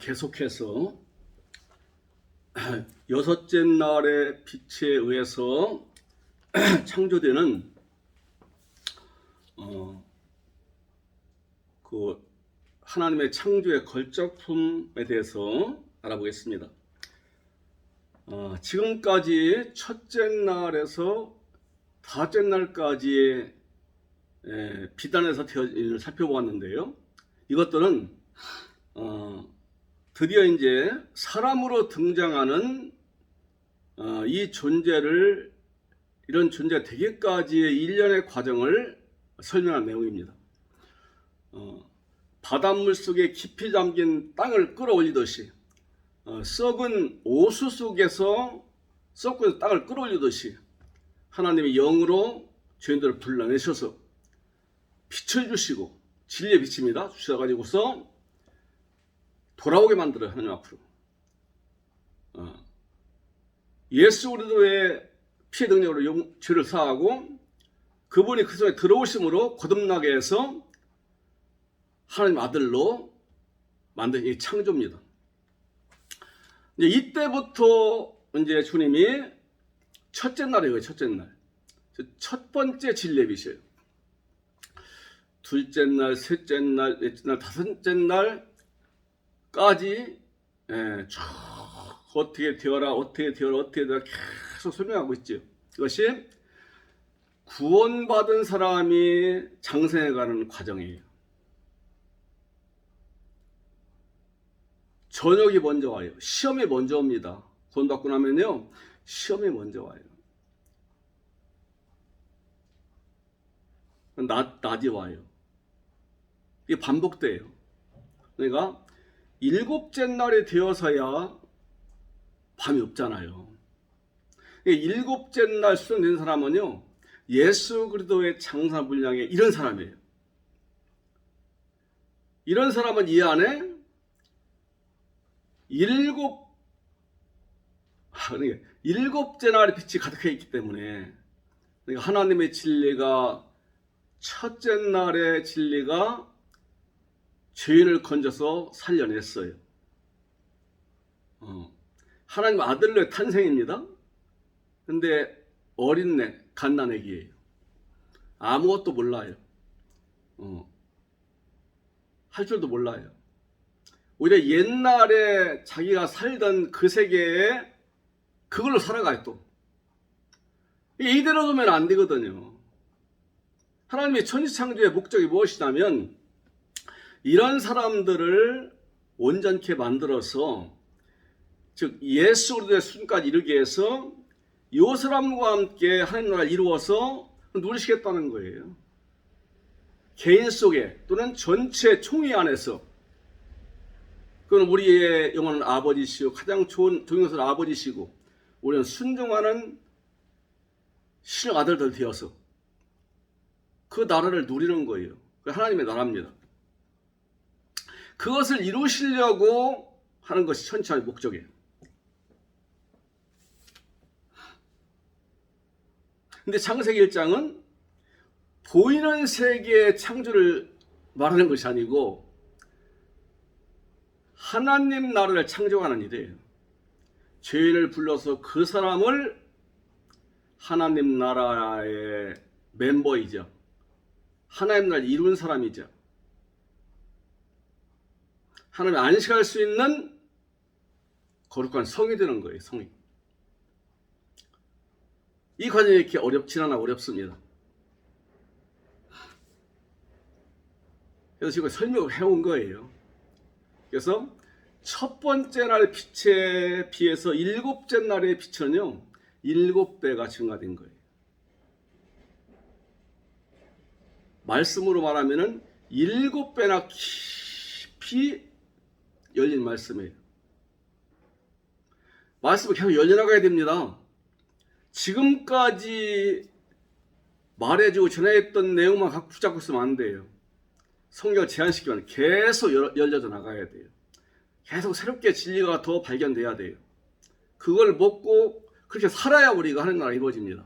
계속해서 여섯째 날의 빛에 의해서 창조되는 그 하나님의 창조의 걸작품에 대해서 알아보겠습니다. 지금까지 첫째 날에서 다섯째 날까지의 비단에서 되어진 살펴보았는데요. 이것들은 드디어 이제 사람으로 등장하는 이 존재를 이런 존재가 되기까지의 일련의 과정을 설명한 내용입니다. 바닷물 속에 깊이 잠긴 땅을 끌어올리듯이 썩은 오수 속에서 썩고 땅을 끌어올리듯이 하나님의 영으로 죄인들을 불러내셔서 빛을 주시고 진리의 빛입니다. 주셔가지고서 돌아오게 만들어요. 하나님 앞으로. 예수 그리스도의 피의 능력으로 죄를 사하고 그분이 그 속에 들어오심으로 거듭나게 해서 하나님 아들로 만든 이 창조입니다. 이제 이때부터 이제 주님이 첫째 날이에요. 첫째 날. 첫 번째 진리의 빛이에요. 둘째 날, 셋째 날, 넷째 날, 다섯째 날까지 쭉 어떻게 되어라 계속 설명하고 있죠. 이것이 구원받은 사람이 장생해가는 과정이에요. 저녁이 먼저 와요. 시험이 먼저 옵니다. 구원받고 나면요, 시험이 먼저 와요. 낮이 와요. 이게 반복돼요. 그러니까 일곱째 날이 되어서야 밤이 없잖아요. 일곱째 날 수련된 사람은요, 예수 그리스도의 장사 분량에 이런 사람이에요. 이런 사람은 이 안에 일곱째 날의 빛이 가득해 있기 때문에, 그러니까 하나님의 진리가 첫째 날의 진리가 죄인을 건져서 살려냈어요. 하나님 아들로의 탄생입니다. 근데 어린애, 갓난아기예요. 아무것도 몰라요. 할 줄도 몰라요. 오히려 옛날에 자기가 살던 그 세계에 그걸로 살아가요. 또 이대로 두면 안 되거든요. 하나님의 천지창조의 목적이 무엇이냐면 이런 사람들을 온전케 만들어서, 즉 예수 그리스도의 수준까지 이르게 해서 이 사람과 함께 하나님 나라를 이루어서 누리시겠다는 거예요. 개인 속에 또는 전체 총회 안에서. 그건 우리의 영원한 아버지시고 가장 좋은 동영선 아버지시고 우리는 순종하는 신의 아들들 되어서 그 나라를 누리는 거예요. 그 하나님의 나라입니다. 그것을 이루시려고 하는 것이 천지의 목적이에요. 근데 창세기 1장은 보이는 세계의 창조를 말하는 것이 아니고 하나님 나라를 창조하는 일이에요. 죄인을 불러서 그 사람을 하나님 나라의 멤버이죠. 하나님 나라를 이룬 사람이죠. 하나님 안식할 수 있는 거룩한 성이 되는 거예요. 성이. 이 과정이 이렇게 어렵진 않아. 어렵습니다. 그래서 지금 설명을 해온 거예요. 그래서 첫 번째 날의 빛에 비해서 일곱째 날의 빛은요, 7배가 증가된 거예요. 말씀으로 말하면은 7배나 깊이 열린 말씀이에요. 말씀을 계속 열려나가야 됩니다. 지금까지 말해주고 전해했던 내용만 갖고 붙잡고 있으면 안 돼요. 성경을 제한시키면 계속 열려져 나가야 돼요. 계속 새롭게 진리가 더 발견돼야 돼요. 그걸 먹고 그렇게 살아야 우리가 하는 나라가 이루어집니다.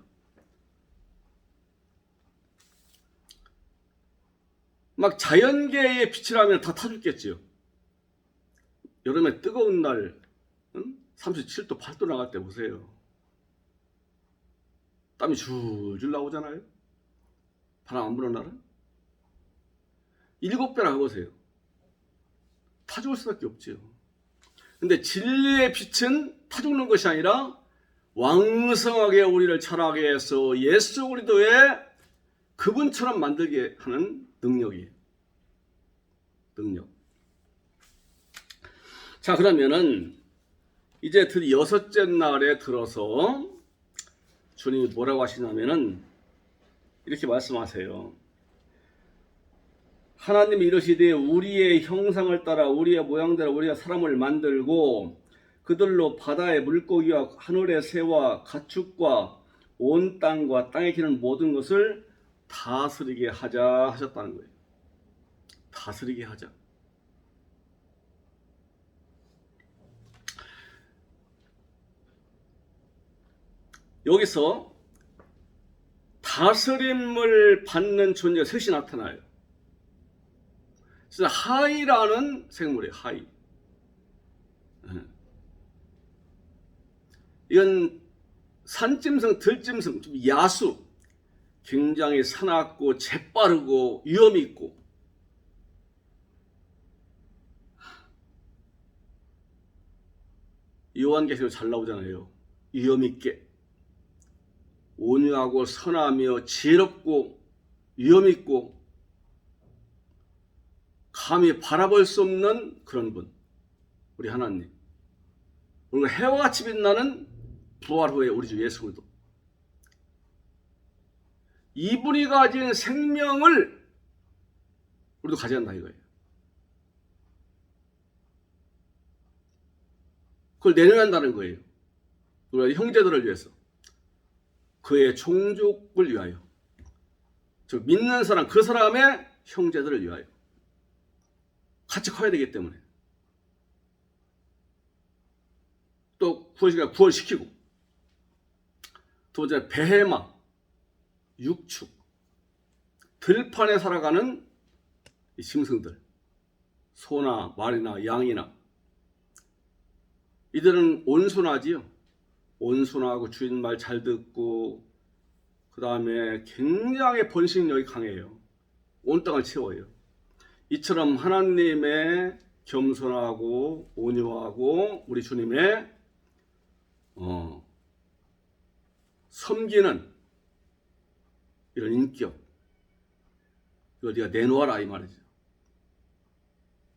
막 자연계의 빛이라면 다 타죽겠지요. 여름에 뜨거운 날 37도 8도 나갈 때 보세요. 땀이 줄줄 나오잖아요. 바람 안 부는 날은 7배나 해보세요. 타 죽을 수밖에 없지요. 근데 진리의 빛은 타 죽는 것이 아니라 왕성하게 우리를 자라게 해서 예수 그리스도의 그분처럼 만들게 하는 능력이에요. 능력. 자, 그러면은 이제 드디어 6째 날에 들어서 주님이 뭐라고 하시냐면은 이렇게 말씀하세요. 하나님이 이르시되 우리의 형상을 따라 우리의 모양대로 우리가 사람을 만들고 그들로 바다의 물고기와 하늘의 새와 가축과 온 땅과 땅에 기는 모든 것을 다스리게 하자 하셨다는 거예요. 다스리게 하자. 여기서 다스림을 받는 존재 셋이 나타나요. 진짜 하이라는 생물이에요. 하이. 이건 산짐승, 들짐승, 좀 야수, 굉장히 사납고 재빠르고 위험 있고, 요한계시록 잘 나오잖아요. 위험 있게, 온유하고 선하며 지혜롭고 위험 있고 감히 바라볼 수 없는 그런 분, 우리 하나님. 오늘 해와 같이 빛나는 부활 후에 우리 주 예수 그리스도. 이분이 가진 생명을 우리도 가져야 한다 이거예요. 그걸 내려야 한다는 거예요. 우리 형제들을 위해서. 그의 종족을 위하여. 즉 믿는 사람, 그 사람의 형제들을 위하여. 같이 커야 되기 때문에. 또 구원시키고. 두 번째 베헤마, 육축, 들판에 살아가는 이 짐승들, 소나 말이나 양이나, 이들은 온순하지요. 온순하고 주인 말 잘 듣고, 그 다음에 굉장히 번식력이 강해요. 온 땅을 채워요. 이처럼 하나님의 겸손하고 온유하고 우리 주님의 섬기는 이런 인격, 이걸 네가 내놓아라 이 말이죠.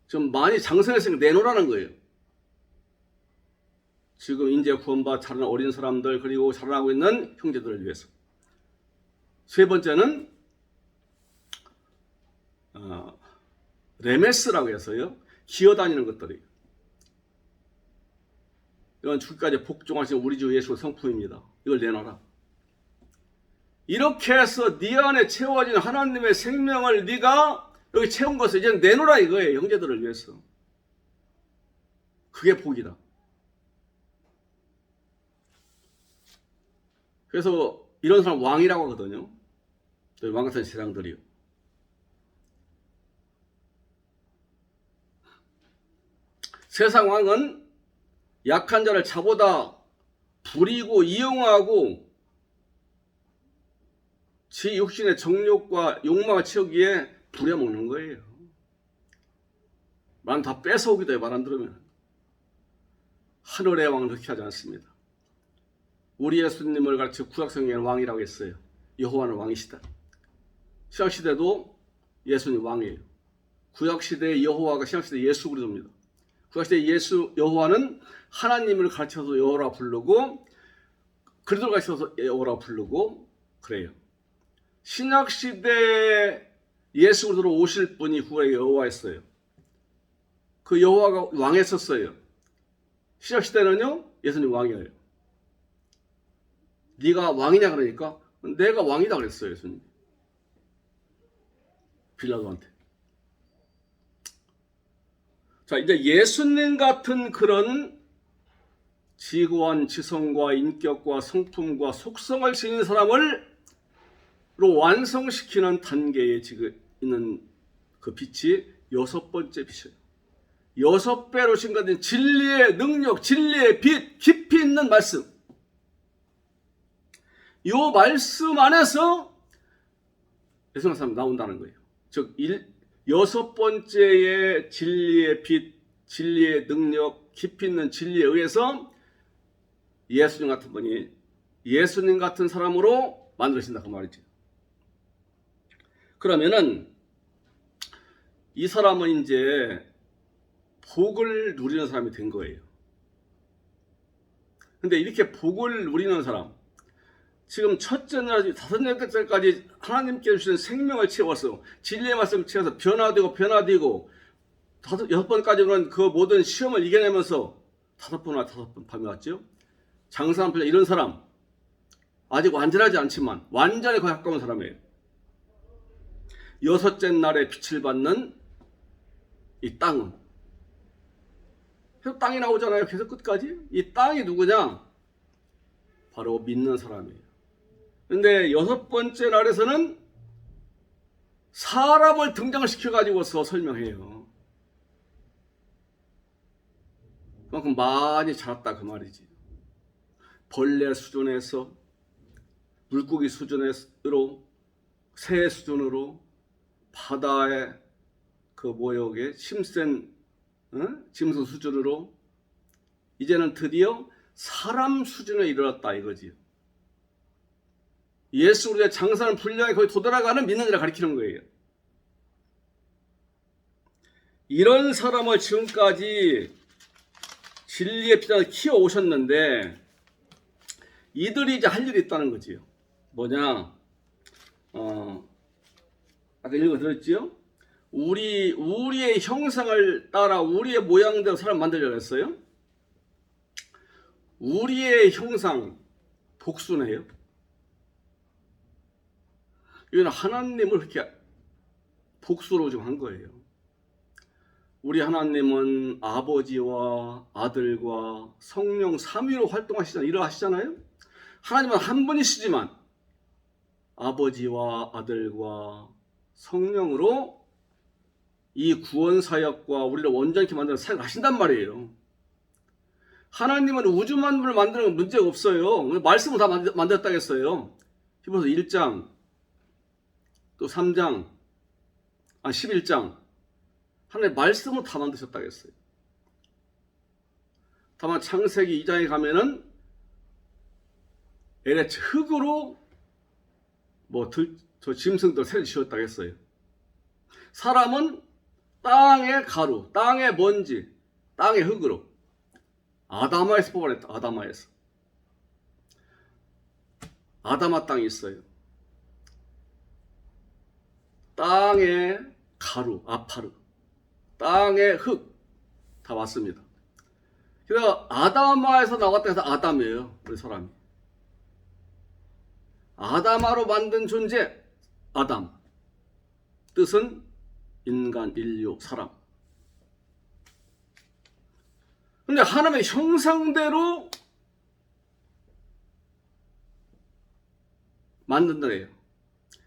좀 많이 장성했으니까 내놓으라는 거예요. 지금 이제 구원받아 자라는 어린 사람들, 그리고 자라나고 있는 형제들을 위해서. 세 번째는 레메스라고 해서요, 기어다니는 것들이에요. 이건 죽기까지 복종하신 우리 주 예수의 성품입니다. 이걸 내놔라. 이렇게 해서 네 안에 채워진 하나님의 생명을 네가 여기 채운 것을 이제 내놓으라 이거예요. 형제들을 위해서. 그게 복이다. 그래서 이런 사람 왕이라고 하거든요. 왕 같은 세상들이요. 세상 왕은 약한 자를 자보다 부리고 이용하고 지 육신의 정욕과 욕망을 채우기에 부려먹는 거예요. 말 다 뺏어오기도 해, 말 안 들으면. 하늘의 왕은 그렇게 하지 않습니다. 우리 예수님을 가르쳐 구약성경에는 왕이라고 했어요. 여호와는 왕이시다. 신약시대도 예수님 왕이에요. 구약시대의 여호와가 신약시대 예수 그리스도입니다. 구약시대 예수 여호와는 하나님을 가르쳐서 여호와라 부르고 그리스도를 가르쳐서 여호와라 부르고 그래요. 신약시대 예수 그리스도로 오실 분이 후에 여호와였어요. 그 여호와가 왕했었어요. 신약시대는요 예수님 왕이에요. 네가 왕이냐 그러니까 내가 왕이다 그랬어요. 예수님 빌라도한테. 자, 이제 예수님 같은 그런 지고한 지성과 인격과 성품과 속성을 지닌 사람을 완성시키는 단계에 지금 있는 그 빛이 6번째 빛이에요. 6배로 증가된 진리의 능력, 진리의 빛, 깊이 있는 말씀. 이 말씀 안에서 예수님 사람 나온다는 거예요. 즉 6번째의 진리의 빛, 진리의 능력, 깊이 있는 진리에 의해서 예수님 같은 분이 예수님 같은 사람으로 만들어진다 그 말이죠. 그러면은 이 사람은 이제 복을 누리는 사람이 된 거예요. 근데 이렇게 복을 누리는 사람, 지금 첫째 날, 다섯째 날까지 하나님께 주시는 생명을 채워서 진리의 말씀을 채워서 변화되고 여섯 번까지는 그 모든 시험을 이겨내면서 다섯 번 밤이 왔죠. 장사한 분야 이런 사람 아직 완전하지 않지만 완전히 거의 가까운 사람이에요. 여섯째 날에 빛을 받는 이 땅은 계속 땅이 나오잖아요. 계속 끝까지. 이 땅이 누구냐? 바로 믿는 사람이에요. 근데 여섯 번째 날에서는 사람을 등장시켜가지고서 설명해요. 그만큼 많이 자랐다 그 말이지. 벌레 수준에서 물고기 수준으로 새 수준으로 바다의 그 모욕에 힘센 짐승 수준으로 이제는 드디어 사람 수준에 이르렀다 이거지. 예수 우리의 장사는 분량에 거의 도달해가는 믿는 자를 가리키는 거예요. 이런 사람을 지금까지 진리의 피자를 키워 오셨는데 이들이 이제 할 일이 있다는 거지요. 뭐냐? 아까 읽어드렸지요? 우리의 형상을 따라 우리의 모양대로 사람 만들려고 했어요. 우리의 형상 복수네요. 이건 하나님을 그렇게 복수로 좀 한 거예요. 우리 하나님은 아버지와 아들과 성령 삼위로 활동하시잖아요. 일어하시잖아요. 하나님은 한 분이시지만 아버지와 아들과 성령으로 이 구원 사역과 우리를 온전히 만드는 사역을 하신단 말이에요. 하나님은 우주 만물을 만드는 건 문제가 없어요. 말씀을 다 만들었다고 했어요. 히브리서 1장 또 3장 11장 하나님의 말씀을 다 만드셨다고 했어요. 다만 창세기 2장에 가면은 LH 흙으로 저 짐승들 새를 지었다고 했어요. 사람은 땅의 가루, 땅의 먼지, 땅의 흙으로 아다마에서 뽑아냈다. 아다마에서. 아다마 땅이 있어요. 땅의 가루, 아파르, 땅의 흙 다 왔습니다. 그래서 아다마에서 나왔다 해서 아담이에요. 우리 사람이. 아다마로 만든 존재 아담. 뜻은 인간, 인류, 사람. 근데 하나님의 형상대로 만든다래요.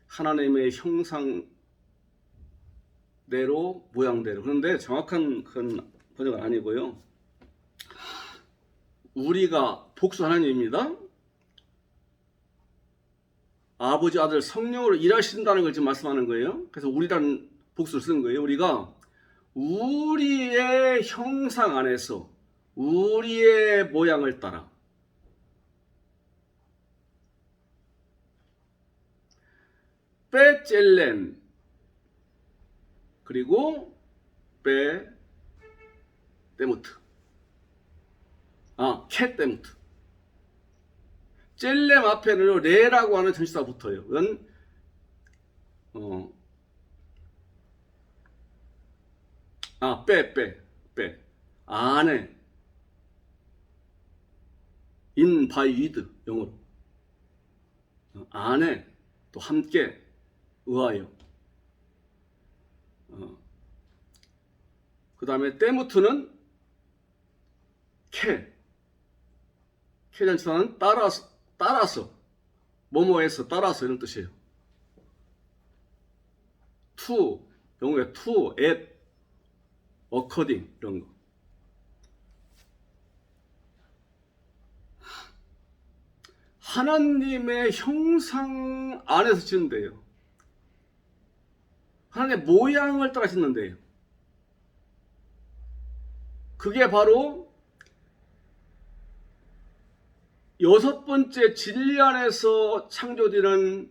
하나님의 형상대로 모양대로. 그런데 정확한 그런 번역은 아니고요. 우리가 복수 하나님입니다. 아버지, 아들, 성령으로 일하신다는 걸 지금 말씀하는 거예요. 그래서 우리라는 복수를 쓰는 거예요. 우리가 우리의 형상 안에서 우리의 모양을 따라 빼젤렌 그리고 때무트 캣때무트 젤렘 앞에는 레라고 하는 전치사가 붙어요. 이건 빼 안에 in by with 영어로 안에 또 함께 의하여 그 다음에 때무트는 전치사는 따라서 뭐뭐에서 따라서 이런 뜻이에요. to 영어에 to at 어커딩 이런 거. 하나님의 형상 안에서 짓는데요. 하나님의 모양을 따라 짓는데요. 그게 바로 여섯 번째 진리 안에서 창조되는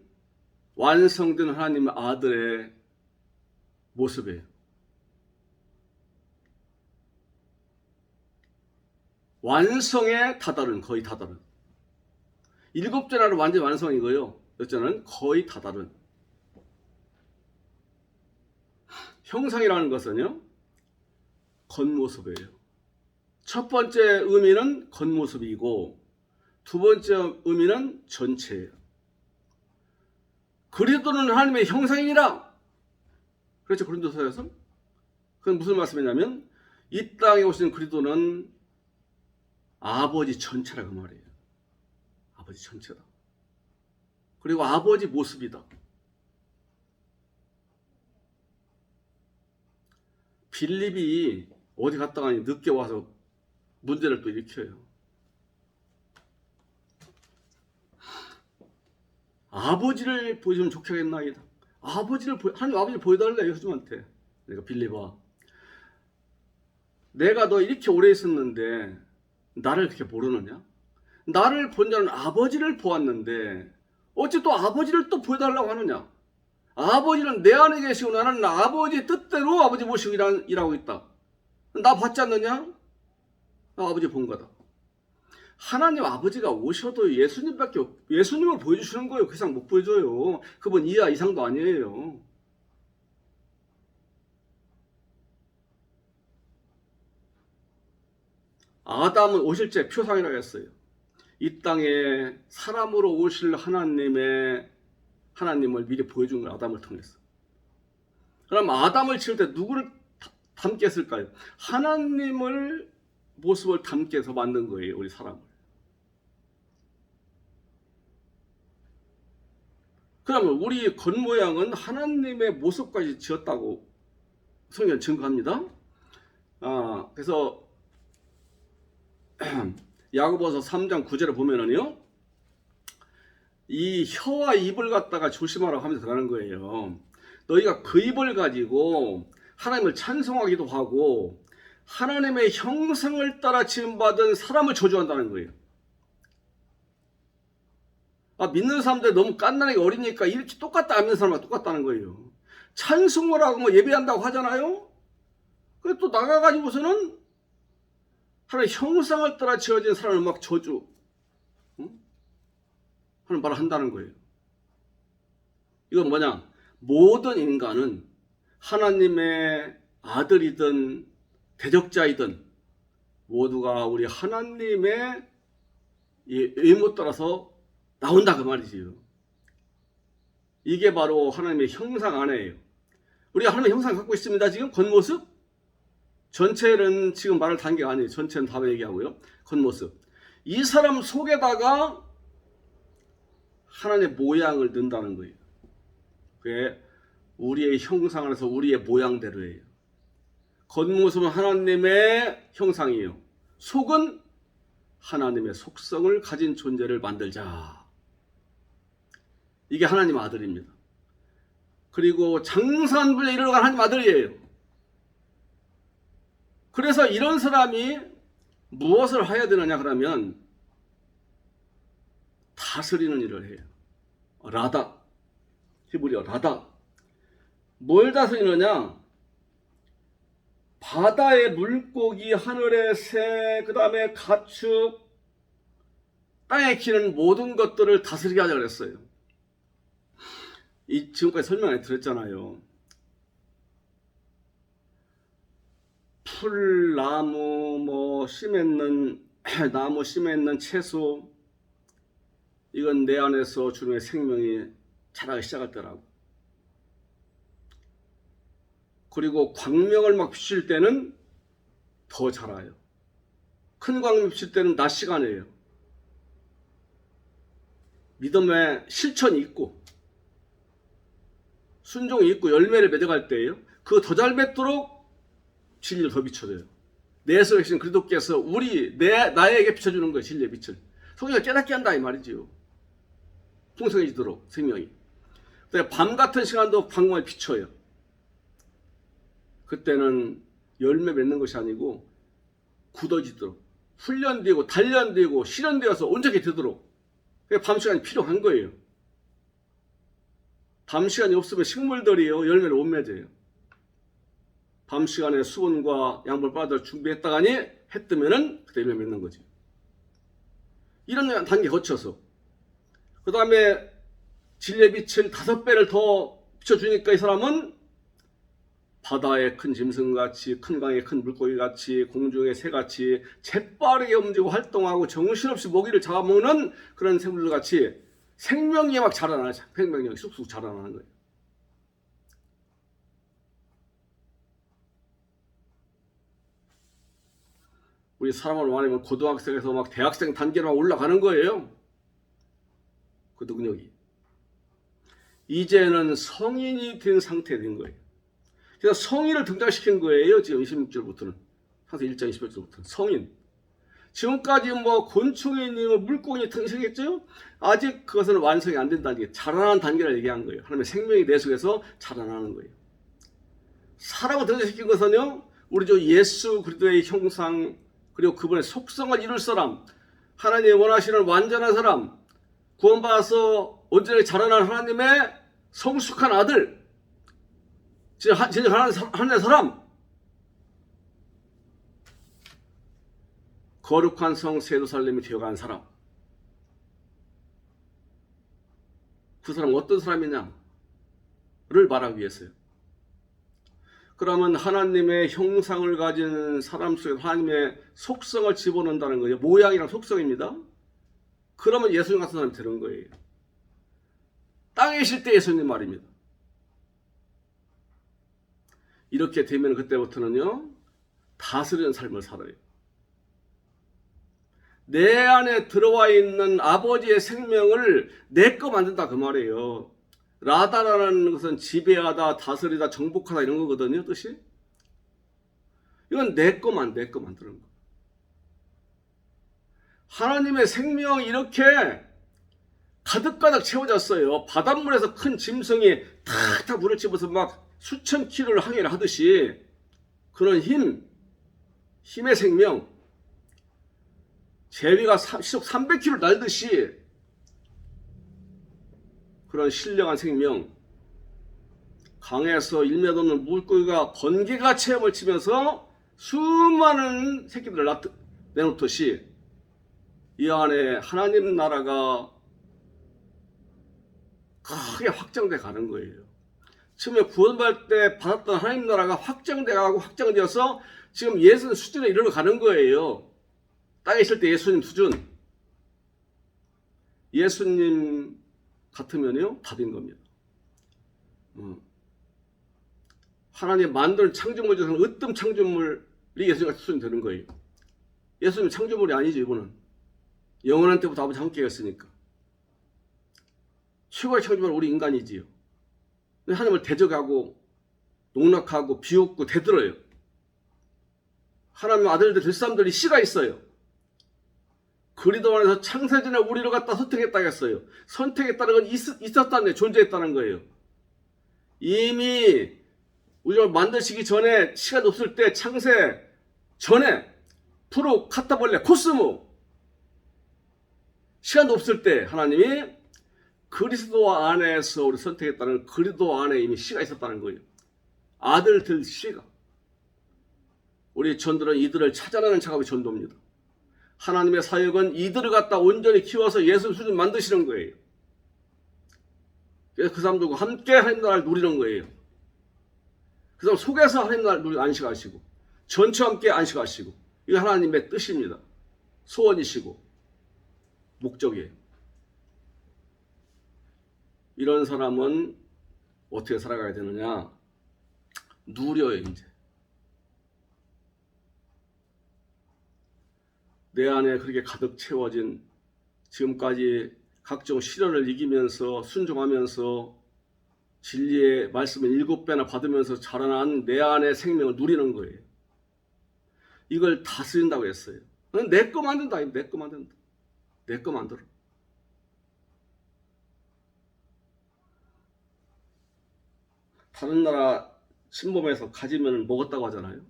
완성된 하나님의 아들의 모습이에요. 완성에 다다른, 거의 다다른. 일곱째는 완전 완성이고요. 여째는 거의 다다른. 형상이라는 것은요, 겉모습이에요. 첫 번째 의미는 겉모습이고, 두 번째 의미는 전체예요. 그리스도는 하나님의 형상이니라. 그렇죠, 고린도서에서. 그건 무슨 말씀이냐면, 이 땅에 오신 그리스도는 아버지 전체라 그 말이에요. 아버지 전체다. 그리고 아버지 모습이다. 빌립이 어디 갔다가 늦게 와서 문제를 또 일으켜요. 아버지를 보여주면 좋겠나이다. 하나님 아버지를 보여달래, 예수님한테. 내가 빌립아, 내가 너 이렇게 오래 있었는데 나를 그렇게 모르느냐? 나를 본 자는 아버지를 보았는데 어찌 또 아버지를 또 보여달라고 하느냐? 아버지는 내 안에 계시고 나는 아버지의 뜻대로 아버지 모시고 일하고 있다. 나 봤지 않느냐? 나 아버지 본 거다. 하나님 아버지가 오셔도 예수님을 보여주시는 거예요. 그 이상 못 보여줘요. 그분 이하 이상도 아니에요. 아담은 오실제 표상이라고 했어요. 이 땅에 사람으로 오실 하나님을 미리 보여준 거예요. 아담을 통해서. 그럼 아담을 지을 때 누구를 닮게 했을까요? 하나님을 모습을 닮게 해서 만든 거예요. 우리 사람을. 그러면 우리 겉모양은 하나님의 모습까지 지었다고 성경은 증거합니다. 그래서 야고보서 3장 9절에 보면은요, 이 혀와 입을 갖다가 조심하라고 하면서 들어가는 거예요. 너희가 그 입을 가지고 하나님을 찬송하기도 하고 하나님의 형상을 따라 지음받은 사람을 저주한다는 거예요. 믿는 사람들 너무 깐난하게 어리니까 이렇게 똑같다 안 믿는 사람과 똑같다는 거예요. 찬송을 하고 뭐 예배한다고 하잖아요. 그래 또 나가가지고서는 하나님의 형상을 따라 지어진 사람을 막 저주 하는 말을 한다는 거예요. 이건 뭐냐? 모든 인간은 하나님의 아들이든 대적자이든 모두가 우리 하나님의 의무 따라서 나온다 그 말이지요. 이게 바로 하나님의 형상 안에요. 우리가 하나님의 형상 갖고 있습니다. 지금 겉모습 전체는 지금 말할 단계가 아니에요. 전체는 다 얘기하고요. 겉모습. 이 사람 속에다가 하나님의 모양을 넣는다는 거예요. 그게 우리의 형상 안에서 우리의 모양대로예요. 겉모습은 하나님의 형상이에요. 속은 하나님의 속성을 가진 존재를 만들자. 이게 하나님 아들입니다. 그리고 장사한 분에 이르러간 하나님 아들이에요. 그래서 이런 사람이 무엇을 해야 되느냐 그러면 다스리는 일을 해요. 라다. 히브리어 라다. 뭘 다스리느냐? 바다의 물고기, 하늘의 새, 그 다음에 가축, 땅에 키는 모든 것들을 다스리게 하자 그랬어요. 지금까지 설명을 드렸잖아요. 풀, 나무, 씨 맺는 나무, 씨 맺는 채소, 이건 내 안에서 주님의 생명이 자라기 시작할 때라고. 그리고 광명을 막 비칠 때는 더 자라요. 큰 광명 비칠 때는 낮 시간이에요. 믿음의 실천이 있고 순종이 있고 열매를 맺어갈 때예요. 그거 더 잘 맺도록 진리를 더 비춰줘요. 내 속에 계신 그리스도께서 나에게 비춰주는 거예요. 진리의 빛을. 성령을 깨닫게 한다 이 말이지요. 풍성해지도록 생명이. 밤 같은 시간도 방광을 비춰요. 그때는 열매 맺는 것이 아니고 굳어지도록 훈련되고 단련되고 실현되어서 온전히 되도록 밤 시간이 필요한 거예요. 밤 시간이 없으면 식물들이요 열매를 못 맺어요. 밤 시간에 수분과 양분을 받을 준비했다가니 해 뜨면은 그때 열매 맺는 거지. 이런 단계 거쳐서 그 다음에 진리의 빛을 5배를 더 비춰주니까 이 사람은 바다의 큰 짐승같이 큰 강의 큰 물고기같이 공중의 새같이 재빠르게 움직이고 활동하고 정신없이 먹이를 잡아먹는 그런 생물들같이 생명이 막 자라나요. 생명력이 쑥쑥 자라나는 거예요. 우리 사람을 말하면 고등학생에서 막 대학생 단계로 올라가는 거예요. 그 능력이. 이제는 성인이 된 상태에 된 거예요. 그래서 성인을 등장시킨 거예요. 지금 26절부터는. 항상 1장 21절부터는. 성인. 지금까지 뭐 곤충이니 뭐 물고기 등장했죠? 아직 그것은 완성이 안 된 단계, 자라나는 단계를 얘기한 거예요. 하나님의 생명이 내 속에서 자라나는 거예요. 사람을 등장시킨 것은요, 우리 주 예수 그리스도의 형상, 그리고 그분의 속성을 이룰 사람, 하나님이 원하시는 완전한 사람, 구원받아서 온전히 자라난 하나님의 성숙한 아들, 진짜 하나님의 사람, 거룩한 성 예루살렘이 되어간 사람. 그 사람은 어떤 사람이냐를 말하기 위해서요. 그러면 하나님의 형상을 가진 사람 속에 하나님의 속성을 집어넣는다는 거예요. 모양이랑 속성입니다. 그러면 예수님 같은 사람이 되는 거예요. 땅에 계실 때 예수님 말입니다. 이렇게 되면 그때부터는요, 다스리는 삶을 살아요. 내 안에 들어와 있는 아버지의 생명을 내 거 만든다 그 말이에요. 라다라는 것은 지배하다, 다스리다, 정복하다 이런 거거든요. 뜻이. 이건 내 거 만드는 거. 하나님의 생명이 이렇게 가득가득 채워졌어요. 바닷물에서 큰 짐승이 탁탁 물을 집어서 막 수천 킬로를 항해를 하듯이 그런 힘의 생명, 제비가 시속 300km 날듯이 그런 신령한 생명, 강에서 1m 넘는 물고기가 번개가 체험을 치면서 수많은 새끼들을 내놓듯이 이 안에 하나님 나라가 크게 확장돼 가는 거예요. 처음에 구원받을 때 받았던 하나님 나라가 확장돼 가고 확장되어서 지금 예수님 수준에 이르러 가는 거예요. 땅에 있을 때 예수님 수준. 예수님 같으면요, 답인 겁니다. 하나님 만든 창조물 중에서 으뜸 창조물이 예수님 같은 수준이 되는 거예요. 예수님 창조물이 아니죠, 이분은. 영원한 때부터 아버지 함께 했으니까. 최고의 창조물은 우리 인간이지요. 하나님을 대적하고 농락하고 비웃고 대들어요. 하나님의 아들들 될 사람들이 씨가 있어요. 그리스도 안에서 창세전에 우리를 갖다 선택했다고 했어요. 선택했다는 건 있었다는 거예요. 존재했다는 거예요. 이미 우리를 만드시기 전에 시간 없을 때 창세 전에 프로 카타볼레 코스모 시간도 없을 때 하나님이 그리스도 안에서 우리 선택했다는 그리스도 안에 이미 씨가 있었다는 거예요. 아들들 씨가. 우리 전도는 이들을 찾아내는 작업이 전도입니다. 하나님의 사역은 이들을 갖다 온전히 키워서 예수 수준 만드시는 거예요. 그래서 그 사람들과 함께 하나님 나라를 누리는 거예요. 그 사람 속에서 하나님 나라를 안식하시고 전체와 함께 안식하시고 이게 하나님의 뜻입니다. 소원이시고 목적이에요. 이런 사람은 어떻게 살아가야 되느냐? 누려요, 이제. 내 안에 그렇게 가득 채워진 지금까지 각종 시련을 이기면서 순종하면서 진리의 말씀을 7배나 받으면서 자라난 내 안의 생명을 누리는 거예요. 이걸 다스린다고 했어요. 내 거 만든다. 내 거 만든다. 내 거 만들어. 다른 나라 침범해서 가지면 먹었다고 하잖아요.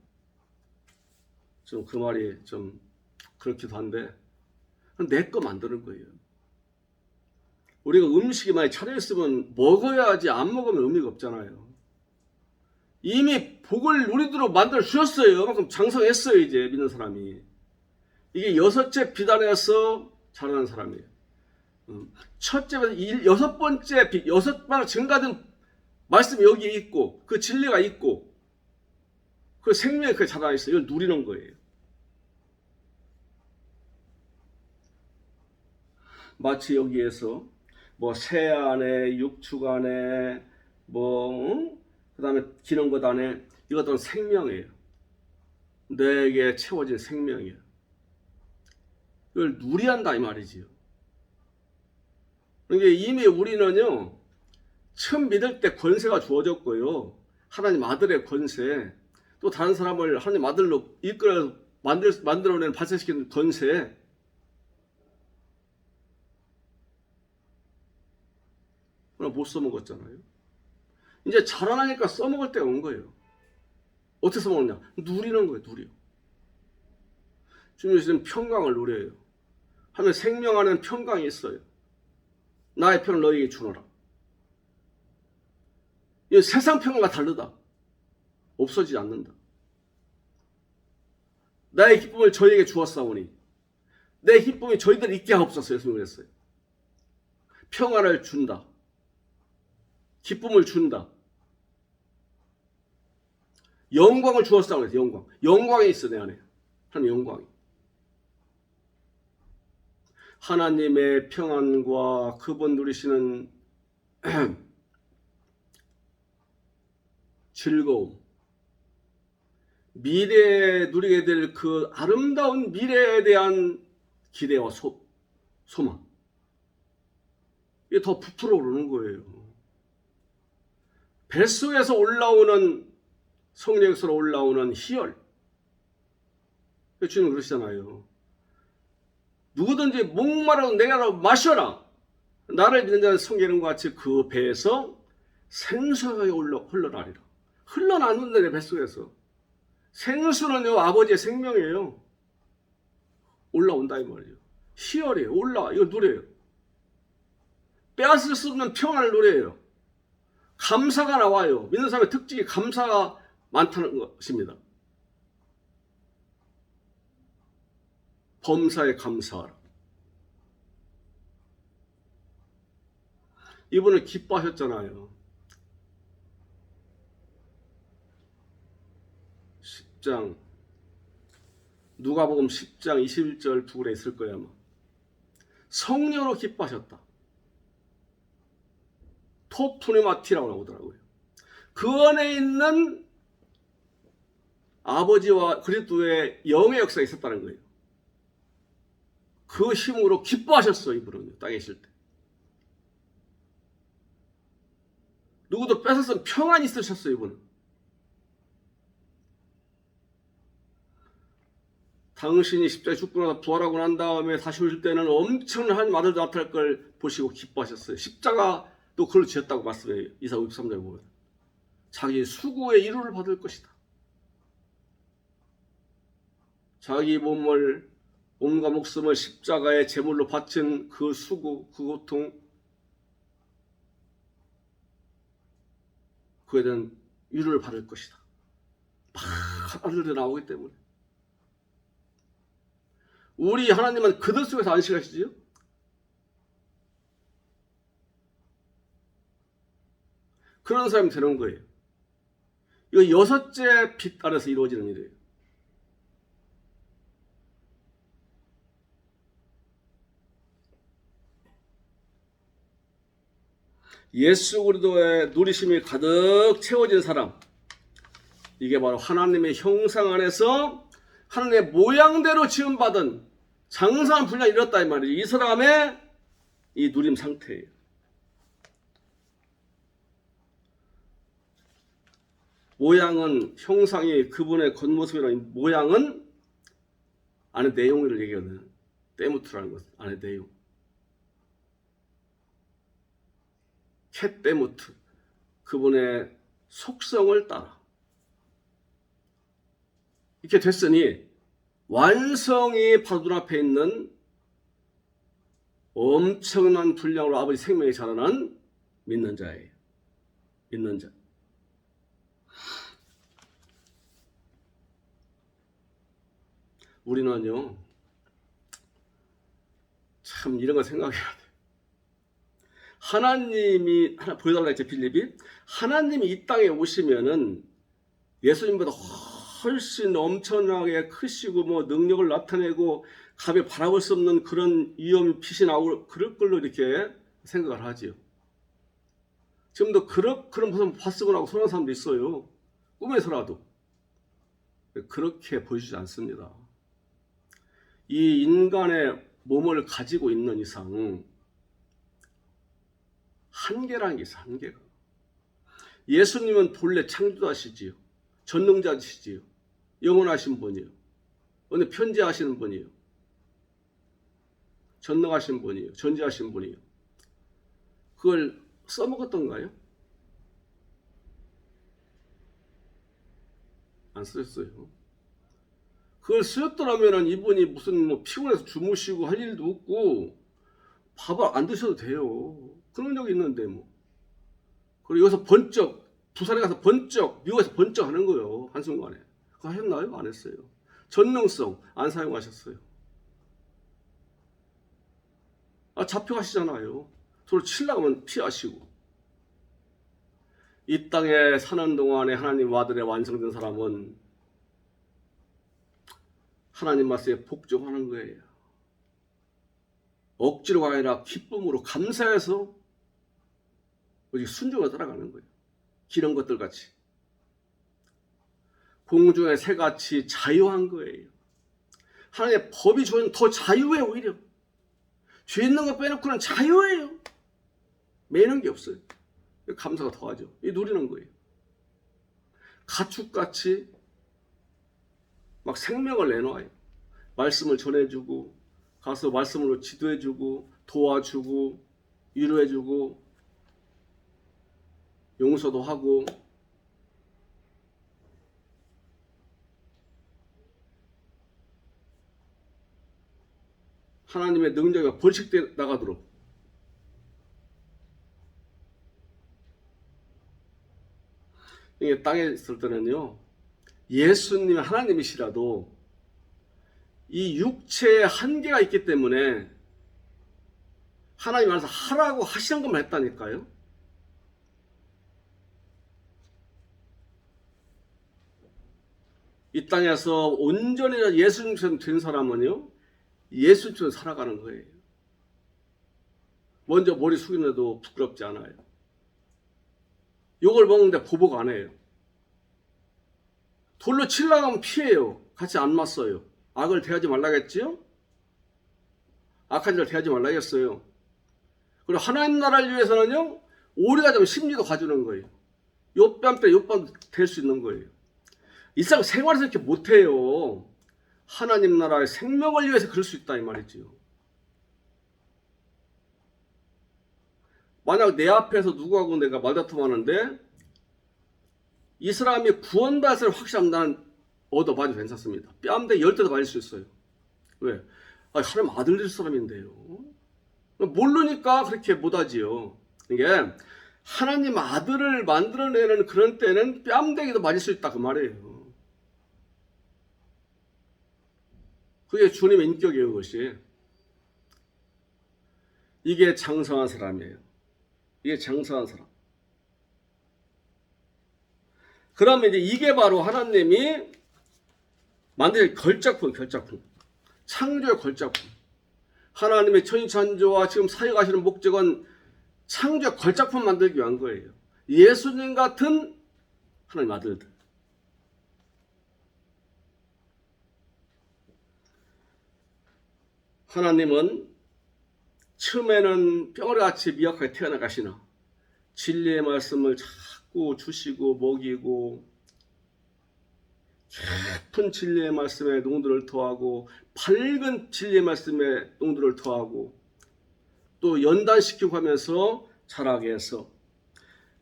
좀 그 말이 좀 그렇기도 한데 내 거 만드는 거예요. 우리가 음식이 많이 차려있으면 먹어야지 안 먹으면 의미가 없잖아요. 이미 복을 누리도록 만들어 주셨어요. 그만큼 장성했어요. 이제 믿는 사람이. 이게 여섯째 비단에서 자라는 사람이에요. 첫째, 여섯 번째, 여섯 번 증가된 말씀이 여기에 있고, 그 진리가 있고, 그 생명이 그 자라나 있어요. 이걸 누리는 거예요. 마치 여기에서 뭐 새 안에, 육축 안에, 그 다음에 기는 것 안에, 이것들은 생명이에요. 내게 채워진 생명이에요. 이걸 누리한다 이 말이지요. 그러니까 이미 우리는요, 처음 믿을 때 권세가 주어졌고요. 하나님 아들의 권세, 또 다른 사람을 하나님 아들로 이끌어 만들어내는 발생시키는 권세, 그러나 못 써먹었잖아요. 이제 자라나니까 써먹을 때가 온 거예요. 어떻게 써먹느냐? 누리는 거예요. 누려. 주님은 평강을 누려요. 하면 생명 안에는 평강이 있어요. 나의 평을 너희에게 주노라. 이 세상 평강과 다르다. 없어지지 않는다. 나의 기쁨을 저희에게 주었사오니 내 기쁨이 저희들 있게 하옵소서. 예수님이 그랬어요. 평안을 준다. 기쁨을 준다. 영광을 주었다고 그랬어요. 영광. 영광이 있어 내 안에. 하나님 영광이. 하나님의 평안과 그분 누리시는 즐거움, 미래에 누리게 될 그 아름다운 미래에 대한 기대와 소망, 이게 더 부풀어 오르는 거예요. 뱃속에서 올라오는 성령에서 올라오는 희열. 주님 그러시잖아요. 누구든지 목마르고 내가 마셔라. 나를 믿는 자는 성경과 같이 그 배에서 생수가 흘러나리라. 흘러나는데 내 뱃속에서. 생수는요 아버지의 생명이에요. 올라온다 이 말이에요. 희열이에요. 올라와. 이거 누려요. 빼앗을 수 없는 평안을 누려요. 감사가 나와요. 믿는 사람의 특징이 감사가 많다는 것입니다. 범사에 감사하라. 이분은 기뻐하셨잖아요. 10장 누가복음 10장 21절 부분에 있을 거야 아마. 성령으로 기뻐하셨다. 토프네마티라고 나오더라고요. 그 안에 있는 아버지와 그리스도의 영의 역사가 있었다는 거예요. 그 힘으로 기뻐하셨어 이분은 땅에 있을 때. 누구도 뺏어서 평안이 있으셨어요 이분은. 당신이 십자가에 죽고 나서 부활하고 난 다음에 다시 오실 때는 엄청난 아들도 나타날 걸 보시고 기뻐하셨어요. 십자가도 그걸 지었다고 말씀해요. 이사야 53장에 보면. 자기 수고의 이루를 받을 것이다. 자기 몸을 몸과 목숨을 십자가의 제물로 바친 그 수고, 그 고통, 그에 대한 위로를 받을 것이다. 막 아들들이 나오기 때문에. 우리 하나님은 그들 속에서 안식하시지요? 그런 사람이 되는 거예요. 이거 여섯째 빛 아래서 이루어지는 일이에요. 예수 그리스도의 누리심이 가득 채워진 사람, 이게 바로 하나님의 형상 안에서 하나님의 모양대로 지음받은 장성한 분량이 이뤘다 이 말이에요. 이 사람의 이 누림 상태예요. 모양은 형상이 그분의 겉모습이라는 모양은 안에 내용을 얘기하는 데모트라는 것, 안에 내용. 캣데모트, 그분의 속성을 따라 이렇게 됐으니 완성이 바로 눈앞에 있는 엄청난 분량으로 아버지 생명이 자라난 믿는 자예요. 믿는 자. 우리는요, 참 이런 거 생각해야 돼. 하나님이, 하나 보여달라 했죠, 빌립이. 하나님이 이 땅에 오시면은 예수님보다 훨씬 엄청나게 크시고 뭐 능력을 나타내고 감히 바라볼 수 없는 그런 위험 빛이 나오고 그럴 걸로 이렇게 생각을 하지요. 지금도 그런 모습 봤으면 하고 소원하는 사람도 있어요. 꿈에서라도. 그렇게 보여주지 않습니다. 이 인간의 몸을 가지고 있는 이상 한계라는 게 있어요. 한계가. 예수님은 본래 창조자시지요. 전능자시지요. 영원하신 분이에요. 어느 편재하시는 분이에요. 전능하신 분이에요. 전지하신 분이에요. 그걸 써먹었던가요? 안 쓰셨어요. 그걸 쓰였더라면 이분이 무슨 뭐 피곤해서 주무시고 할 일도 없고 밥을 안 드셔도 돼요. 그런 적이 있는데 뭐. 그리고 여기서 번쩍, 부산에 가서 번쩍, 미국에서 번쩍 하는 거예요. 한순간에. 그거 하셨나요? 안 했어요. 전능성 안 사용하셨어요. 잡혀가시잖아요. 서로 치려고 피하시고. 이 땅에 사는 동안에 하나님 아들에 완성된 사람은 하나님 말씀에 복종하는 거예요. 억지로가 아니라 기쁨으로 감사해서 오직 순종을 따라가는 거예요. 기런 것들 같이. 공중의 새같이 자유한 거예요. 하나님의 법이 주는 더 자유해요. 오히려. 죄 있는 거 빼놓고는 자유예요. 매는 게 없어요. 감사가 더하죠. 이 누리는 거예요. 가축같이 막 생명을 내놓아요. 말씀을 전해주고 가서 말씀으로 지도해주고 도와주고 위로해주고 용서도 하고 하나님의 능력이 벌칙돼 나가도록 이게 땅에 있을 때는요, 예수님이 하나님이시라도 이 육체에 한계가 있기 때문에 하나님 안에서 하라고 하시는 것만 했다니까요. 이 땅에서 온전히 예수님처럼 된 사람은요, 예수님처럼 살아가는 거예요. 먼저 머리 숙이는데도 부끄럽지 않아요. 욕을 먹는데 보복 안 해요. 돌로 치려고 하면 피해요. 같이 안 맞서요. 악을 대하지 말라겠지요? 악한 자를 대하지 말라겠어요. 그리고 하나님 나라를 위해서는요, 오리가 되면 심리도 가주는 거예요. 요뺨 때 요뺨 될 수 있는 거예요. 이 사람 생활에서 이렇게 못해요. 하나님 나라의 생명을 위해서 그럴 수 있다 이 말이지요. 만약 내 앞에서 누구하고 내가 말다툼하는데 이 사람이 구원받을 확실하면 나는 얻어봐도 괜찮습니다. 뺨대 10대도 맞을 수 있어요. 왜? 하나님 아들 될 사람인데요. 모르니까 그렇게 못하지요. 이게 하나님 아들을 만들어내는 그런 때는 뺨대기도 맞을 수 있다 그 말이에요. 그게 주님의 인격이에요. 그것이. 이게 장성한 사람이에요. 이게 장성한 사람. 그러면 이제 이게 바로 하나님이 만든 걸작품. 창조의 걸작품. 하나님의 천지창조와 지금 사역하시는 목적은 창조의 걸작품 만들기 위한 거예요. 예수님 같은 하나님 아들들. 하나님은 처음에는 뼈같이 미약하게 태어나가시나 진리의 말씀을 자꾸 주시고 먹이고 깊은 진리의 말씀에 농도를 더하고 밝은 진리의 말씀에 농도를 더하고 또 연단시키고 하면서 자라게 해서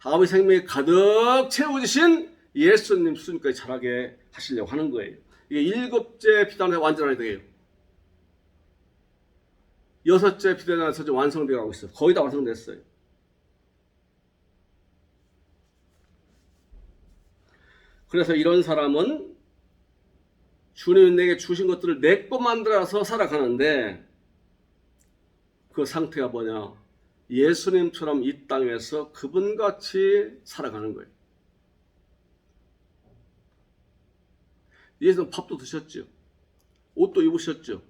아버지 생명이 가득 채워주신 예수님 수준까지 자라게 하시려고 하는 거예요. 이게 7째 비단의 완전하게 돼요. 6째 비단에서 좀 완성되어 가고 있어요. 거의 다 완성됐어요. 그래서 이런 사람은 주님이 내게 주신 것들을 내 거 만들어서 살아가는데 그 상태가 뭐냐? 예수님처럼 이 땅에서 그분같이 살아가는 거예요. 예수님 밥도 드셨죠. 옷도 입으셨죠.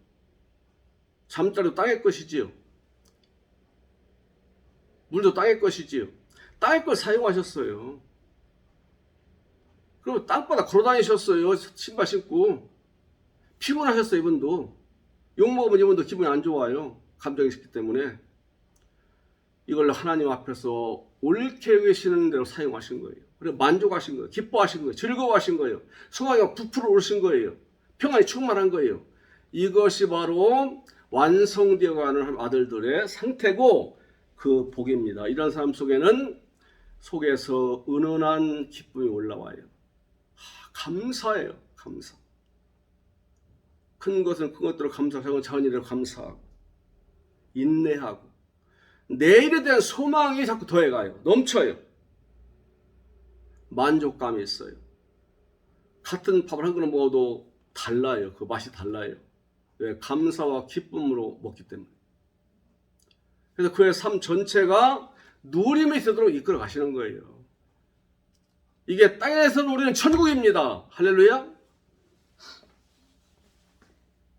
잠자리도 땅의 것이지요. 물도 땅의 것이지요. 땅의 걸 사용하셨어요. 그리고 땅바닥 걸어다니셨어요. 신발 신고. 피곤하셨어요. 이분도. 욕먹으면 이분도 기분이 안 좋아요. 감정이 있기 때문에. 이걸 하나님 앞에서 옳게 여기시는 대로 사용하신 거예요. 그리고 만족하신 거예요. 기뻐하신 거예요. 즐거워하신 거예요. 소망이 부풀어 오르신 거예요. 평안이 충만한 거예요. 이것이 바로 완성되어가는 아들들의 상태고 그 복입니다. 이런 사람 속에서 은은한 기쁨이 올라와요. 감사해요. 감사. 큰 것은 큰 것대로 감사하고 작은 일대로 감사하고 인내하고 내일에 대한 소망이 자꾸 더해가요. 넘쳐요. 만족감이 있어요. 같은 밥을 한 그릇 먹어도 달라요. 그 맛이 달라요. 왜? 감사와 기쁨으로 먹기 때문에. 그래서 그의 삶 전체가 누림이 되도록 이끌어 가시는 거예요. 이게 땅에서 우리는 천국입니다. 할렐루야.